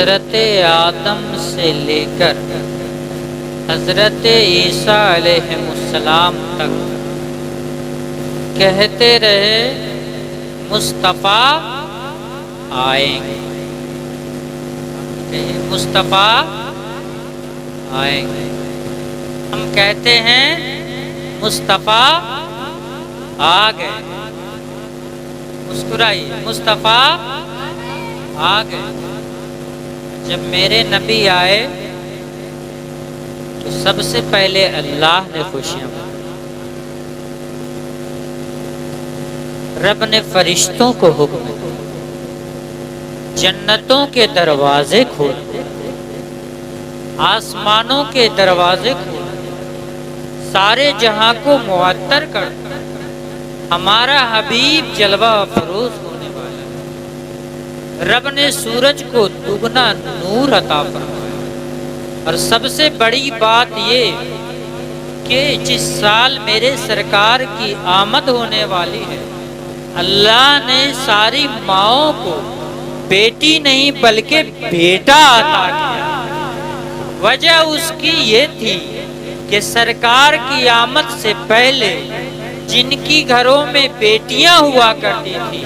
حضرت آدم سے لے کر حضرت عیسیٰ علیہ السلام تک کہتے رہے مصطفیٰ آئیں گے، مصطفیٰ آئیں گے۔ ہم کہتے ہیں مصطفیٰ آ گئے، مسکرائیے، مصطفیٰ آ گئے۔ جب میرے نبی آئے تو سب سے پہلے اللہ نے خوشیاں منائی، رب نے فرشتوں کو حکم دیا، جنتوں کے دروازے کھولے، آسمانوں کے دروازے کھولے، سارے جہاں کو معطر کر دیا۔ ہمارا حبیب جلوہ افروز ہونے والا ہے۔ رب نے سورج کو دگنا نور عطا فرمایا، اور سب سے بڑی بات یہ کہ جس سال میرے سرکار کی آمد ہونے والی ہے، اللہ نے ساری ماؤں کو بیٹی نہیں بلکہ بیٹا عطا کیا۔ وجہ اس کی یہ تھی کہ سرکار کی آمد سے پہلے جن کی گھروں میں بیٹیاں ہوا کرتی تھیں،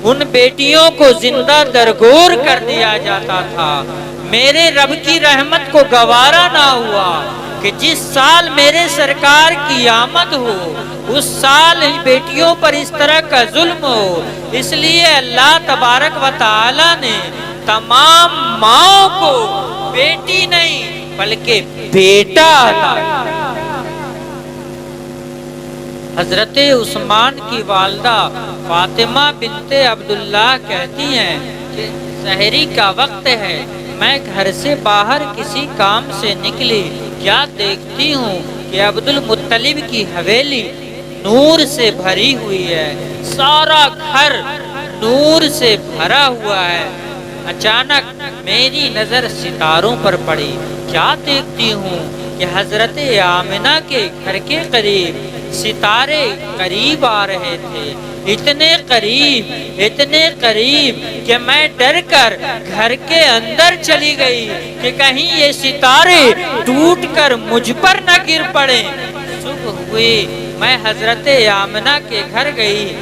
ان بیٹیوں کو زندہ درگور کر دیا جاتا تھا۔ میرے رب کی رحمت کو گوارا نہ ہوا کہ جس سال میرے سرکار کی آمد ہو اس سال ہی بیٹیوں پر اس طرح کا ظلم ہو، اس لیے اللہ تبارک و تعالی نے تمام ماؤں کو بیٹی نہیں بلکہ بیٹا عطا کیا۔ حضرت عثمان کی والدہ فاطمہ بنت عبداللہ کہتی ہیں کہ سحری کا وقت ہے، میں گھر سے باہر کسی کام سے نکلی، کیا دیکھتی ہوں کہ عبد المطلب کی حویلی نور سے بھری ہوئی ہے، سارا گھر نور سے بھرا ہوا ہے۔ اچانک میری نظر ستاروں پر پڑی، کیا دیکھتی ہوں کہ حضرت آمنہ کے گھر کے قریب ستارے قریب آ رہے تھے، اتنے قریب کہ میں ڈر کر گھر کے اندر چلی گئی کہ کہیں یہ ستارے ٹوٹ کر مجھ پر نہ گر پڑیں۔ صبح ہوئی، میں حضرت آمنہ کے گھر گئی،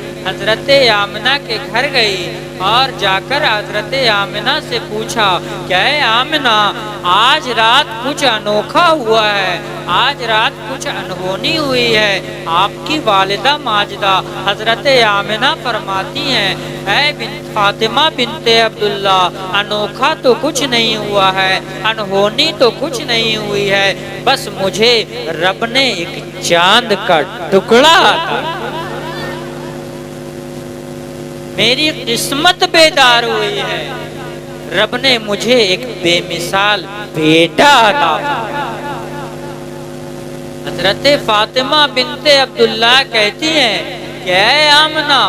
اور جا کر حضرت آمنہ سے پوچھا کہ اے آمنہ، آج رات کچھ انوکھا ہوا ہے، آج رات کچھ انہونی ہوئی ہے۔ آپ کی والدہ ماجدہ حضرت آمنہ فرماتی ہیں، اے فاطمہ بنت عبداللہ، انوکھا تو کچھ نہیں ہوا ہے، انہونی تو کچھ نہیں ہوئی ہے، بس مجھے رب نے ایک چاند کا ٹکڑا عطا کیا، میری قسمت بیدار ہوئی ہے، رب نے مجھے ایک بے مثال بیٹا عطا کیا۔ حضرت فاطمہ بنت عبداللہ کہتی ہیں کہ اے آمنہ،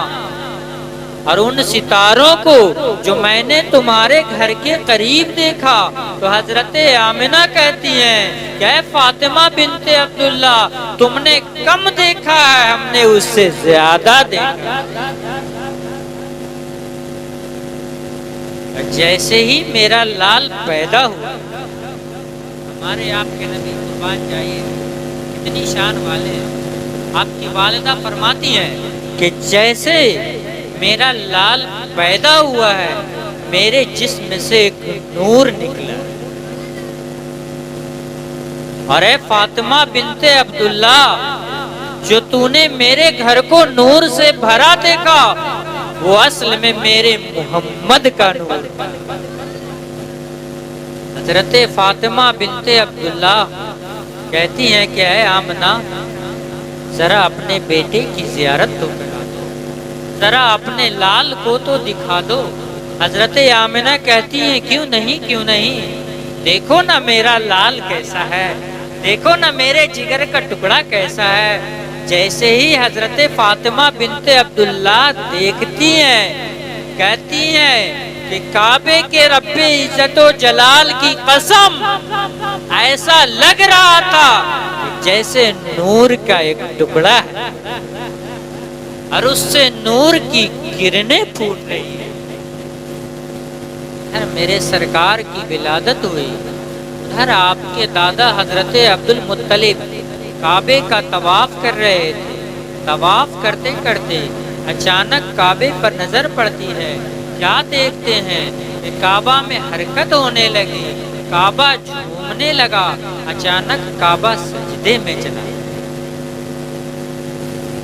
اور ان ستاروں کو جو میں نے تمہارے گھر کے قریب دیکھا، تو حضرت آمنہ کہتی ہیں کہ اے فاطمہ بنت عبداللہ، تم نے کم دیکھا ہے، ہم نے اس سے زیادہ دیکھا۔ جیسے ہی میرا لال پیدا ہوا، ہمارے آپ کے نبی قربان جائیے کتنی شان والے ہیں، آپ کی والدہ فرماتی ہیں کہ جیسے میرا لال پیدا ہوا ہے، میرے جسم سے ایک نور نکلا، اور اے فاطمہ بنت عبداللہ، جو تو نے میرے گھر کو نور سے بھرا دیکھا وہ اصل میں میرے محمد کا نور۔ حضرت فاطمہ بنت عبداللہ کہتی ہیں کہ اے آمنہ، ذرا اپنے بیٹے کی زیارت تو کرا دو، ذرا اپنے لال کو تو دکھا دو۔ حضرت آمنہ کہتی ہیں کیوں نہیں، دیکھو نا میرا لال کیسا ہے، دیکھو نا میرے جگر کا ٹکڑا کیسا ہے۔ جیسے ہی حضرت فاطمہ بنت عبداللہ دیکھتی ہیں، کہتی ہیں کہ کعبے کے رب عزت و جلال کی قسم، ایسا لگ رہا تھا جیسے نور کا ایک ٹکڑا ہے، اور اس سے نور کی کرنیں پھوٹ رہی ہیں۔ ادھر میرے سرکار کی ولادت ہوئی، ادھر آپ کے دادا حضرت عبد المطلب کعبے کا طواف کر رہے تھے۔ طواف کرتے کرتے اچانک کعبے پر نظر پڑتی ہے، کیا دیکھتے ہیں کہ کعبہ میں حرکت ہونے لگی، کعبہ جھومنے لگا، اچانک کعبہ سجدے میں چلا۔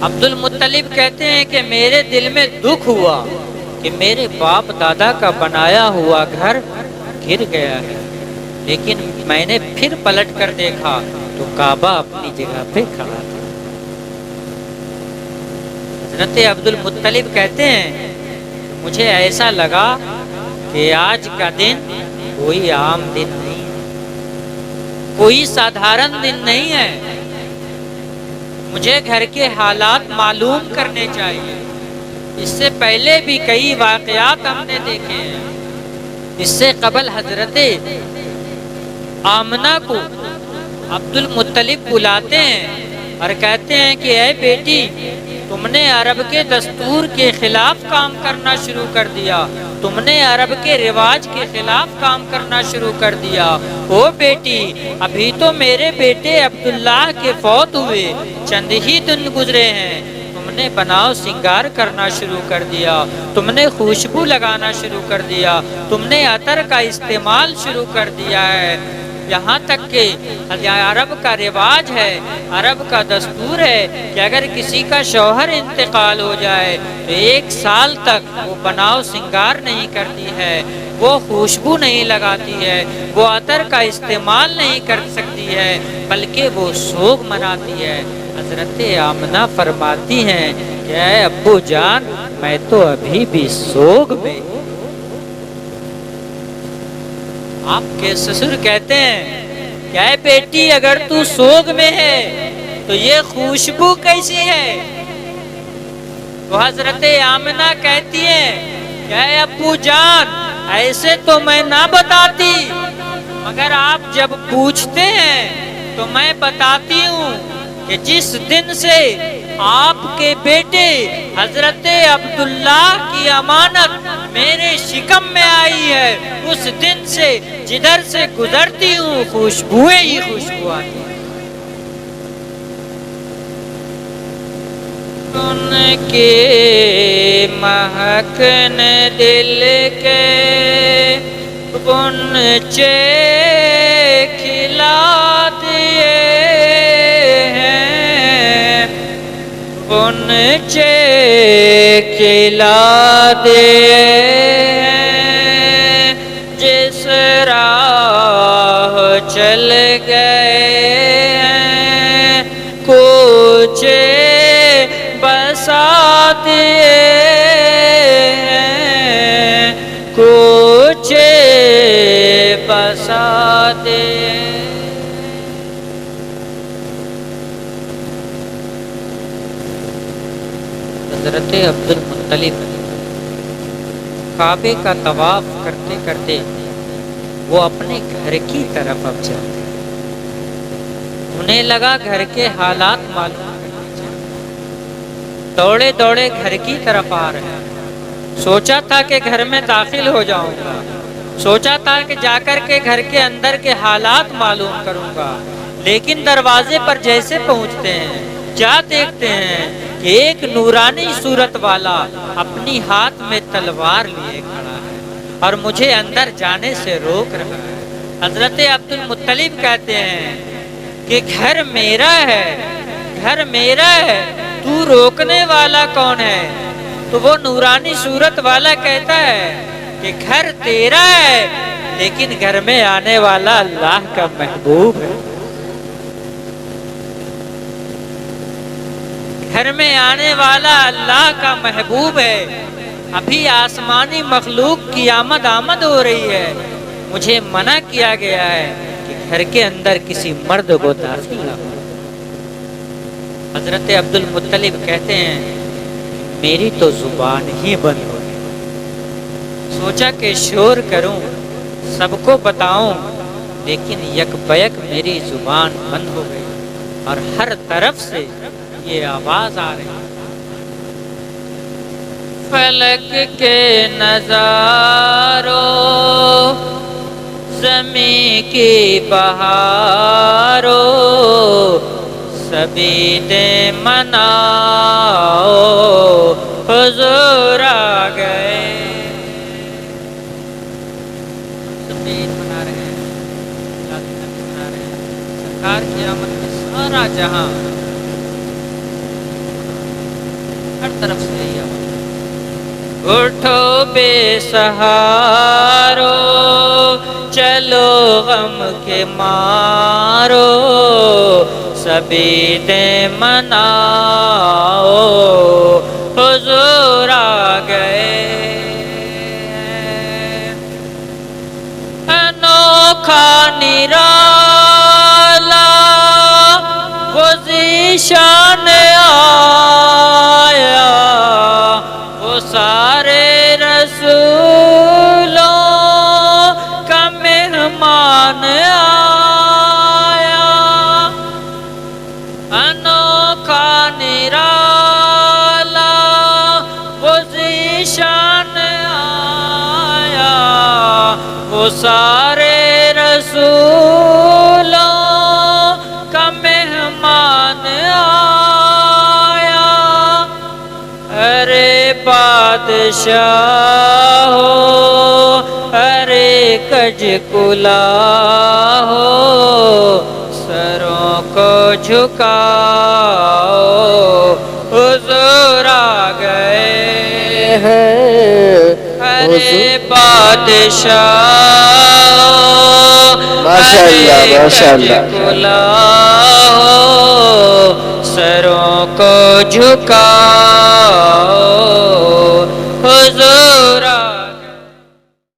عبد المطلب کہتے ہیں کہ میرے دل میں دکھ ہوا کہ میرے باپ دادا کا بنایا ہوا گھر گر گیا ہے، لیکن میں نے پھر پلٹ کر دیکھا تو کعبہ اپنی جگہ پہ کھڑا تھا۔ حضرت عبد المطلب کہتے ہیں مجھے ایسا لگا کہ آج کا دن کوئی عام دن نہیں ہے، کوئی سادھارن دن نہیں ہے، مجھے گھر کے حالات معلوم کرنے چاہیے۔ اس سے پہلے بھی کئی واقعات ہم نے دیکھے ہیں۔ اس سے قبل حضرت آمنہ کو عبد المطلب بلاتے ہیں اور کہتے ہیں کہ اے بیٹی، تم نے عرب کے دستور کے خلاف کام کرنا شروع کر دیا، تم نے عرب کے رواج کے خلاف کام کرنا شروع کر دیا۔ او بیٹی، ابھی تو میرے بیٹے عبداللہ کے فوت ہوئے چند ہی دن گزرے ہیں، تم نے بناؤ سنگار کرنا شروع کر دیا، تم نے خوشبو لگانا شروع کر دیا، تم نے عطر کا استعمال شروع کر دیا ہے، یہاں تک کہ عرب کا رواج ہے، عرب کا دستور ہے کہ اگر کسی کا شوہر انتقال ہو جائے تو 1 سال تک وہ بناؤ سنگار نہیں کرتی ہے، وہ خوشبو نہیں لگاتی ہے، وہ عطر کا استعمال نہیں کر سکتی ہے، بلکہ وہ سوگ مناتی ہے۔ حضرت آمنہ فرماتی ہیں کہ اے ابو جان، میں تو ابھی بھی سوگ میں۔ آپ کے سسر کہتے ہیں کہ اے بیٹی، اگر تو سوگ میں ہے تو یہ خوشبو کیسی ہے؟ تو حضرت آمنہ کہتی ہیں کہ اے ابو جان، ایسے تو میں نہ بتاتی، مگر آپ جب پوچھتے ہیں تو میں بتاتی ہوں کہ جس دن سے آپ کے بیٹے حضرت عبداللہ کی امانت میرے شکم میں آئی ہے، اس دن سے جدھر سے گزرتی ہوں خوشبوئیں ہی خوشبو آتی ہیں۔ ان کے مہکنے دل کے غنچے کھلا دیے ہیں، غنچے کھلا دیے ہیں، جس راہ چل گئے ہیں، کوچے بسا دیے ہیں، کوچے بسا دیے۔ حضرت عبد المطلب کعبے کا طواف کرتے کرتے وہ اپنے گھر کی طرف اب چلتے، انہیں لگا گھر کے حالات معلوم کرنے چاہیے، دوڑے دوڑے گھر کی طرف آ رہے ہیں۔ سوچا تھا کہ گھر میں داخل ہو جاؤں گا، سوچا تھا کہ جا کر کے گھر کے اندر کے حالات معلوم کروں گا، لیکن دروازے پر جیسے پہنچتے ہیں کیا دیکھتے ہیں کہ ایک نورانی صورت والا اپنی ہاتھ میں تلوار لیے کھڑا ہے اور مجھے اندر جانے سے روک رہا ہے۔ حضرت عبد المطلب کہتے ہیں کہ گھر میرا ہے، گھر میرا ہے، تو روکنے والا کون ہے؟ تو وہ نورانی صورت والا کہتا ہے کہ گھر تیرا ہے، لیکن گھر میں آنے والا اللہ کا محبوب ہے، گھر میں آنے والا اللہ کا محبوب ہے۔ ابھی آسمانی مخلوق کی آمد ہو رہی ہے، مجھے منع کیا گیا ہے کہ گھر کے اندر کسی مرد کو داخل نہ ہو۔ حضرت عبد المطلب کہتے ہیں میری تو زبان ہی بند ہو گئی، سوچا کہ شور کروں، سب کو بتاؤں، لیکن یک بیک میری زبان بند ہو گئی اور ہر طرف سے یہ آواز آ رہی، فلک کے نظاروں زمین کی بہاروں سبھی دے مناؤ حضور آ گئے. سبھی منا رہے ہیں, منا رہے ہیں. سرکار کی آمد میں سارا جہاں ہر طرف سے ہی آواز. اٹھو بے سہارو چلو غم کے مارو سبھی دے مناؤ حضور آ گئے. انوکھا نرالا وہ ذیشان آیا وہ سارے رسولوں کا مہمان آیا. انوکھا نرالا وہ ذیشان آیا وہ سارے رسولوں کا مہمان آیا. ارے بادشاہ ہو ارے کج کلا ہو سروں کو جھکاؤ حضور آ گئے ہیں. ارے بادشاہ ماشاءاللہ ماشاءاللہ. کلا ہو سروں کو جھکاؤ حضور آ